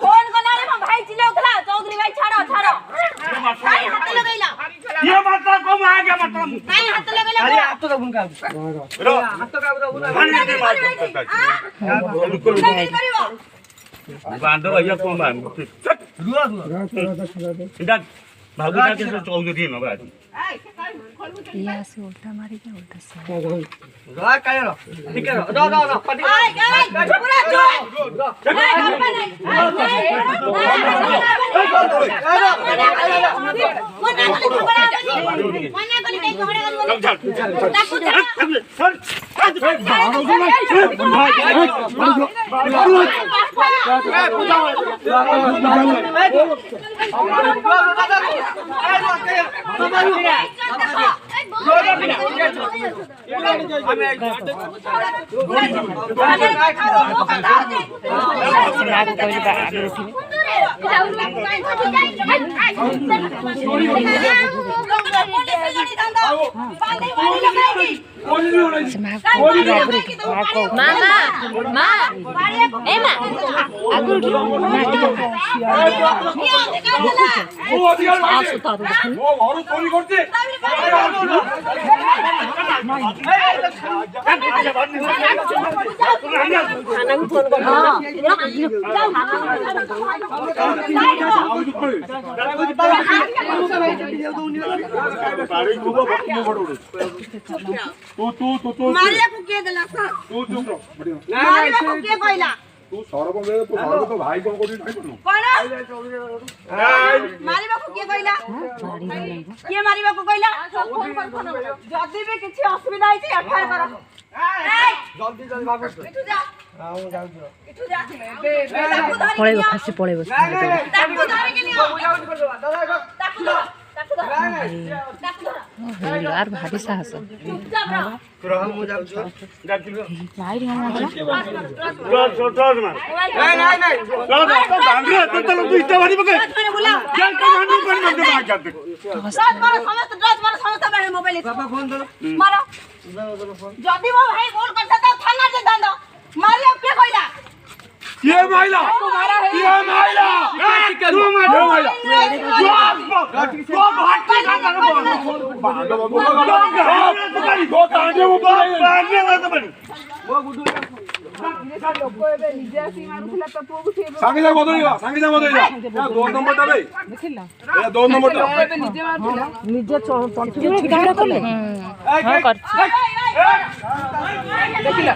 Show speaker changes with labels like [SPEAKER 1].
[SPEAKER 1] phone करना रे भाई चिल्लाउतला चौधरी भाई छाड़ो छाड़ो काई हाथ लगैला
[SPEAKER 2] ये मतलब को आ गया मतलब
[SPEAKER 1] काई हाथ लगैला
[SPEAKER 3] अरे आप तो दबुन का
[SPEAKER 2] रो
[SPEAKER 3] हाथ तो का दबुन
[SPEAKER 2] बिल्कुल
[SPEAKER 1] करिवो
[SPEAKER 2] बांधो भैया को मान
[SPEAKER 3] रुआ
[SPEAKER 2] इधर भागुदा के चौधरी न बाजी
[SPEAKER 4] यहाँ से उल्टा मारी क्या उल्टा से
[SPEAKER 3] रा काय रो ठीक है रो पटी
[SPEAKER 1] आय पूरा जो मारिया को के देला सर
[SPEAKER 5] तू चुप रहो
[SPEAKER 1] मारिया को के कहला
[SPEAKER 5] तू सरब में तो सरब तो भाई कोन कोठी नहीं करू
[SPEAKER 1] कोन मारिबा को के कहला के मारिबा को कहला जदी भी किछि असुविधा है एफआईआर करो
[SPEAKER 3] जल्दी जल्दी भागो
[SPEAKER 1] इठू जा
[SPEAKER 3] हां मैं जाऊ
[SPEAKER 1] इठू जा
[SPEAKER 4] पळेबो फासी पळेबो
[SPEAKER 1] ताकू धरे के नियो
[SPEAKER 3] दादा
[SPEAKER 1] ताकू धर
[SPEAKER 4] यार भारी साहस
[SPEAKER 3] रहा मु जाऊ
[SPEAKER 4] भाई रे हम
[SPEAKER 2] छोड़ मार
[SPEAKER 3] नहीं
[SPEAKER 2] चलो बांधे तो चलो तू इतना भारी पकड़
[SPEAKER 1] मैंने बोला
[SPEAKER 2] चल तो भांडू पर मत मार कर दे
[SPEAKER 1] ड्रग्स मारो समस्त मेरे मोबाइल
[SPEAKER 3] पापा फोन दो
[SPEAKER 1] मारो जदी वो भाई गोल करता था थाना से दंड मारिया पे कहला
[SPEAKER 5] ये माइला ये माइला तू माइला तो भाग के खाता को बांधो दो कांडे वो बांधे तो बनी वो गुडू सांगे जा बदलिला दो नंबर टा भाई देखिला ए दो नंबर टा
[SPEAKER 4] निजे तंतु छिड़ा कले हां कर
[SPEAKER 3] देखिला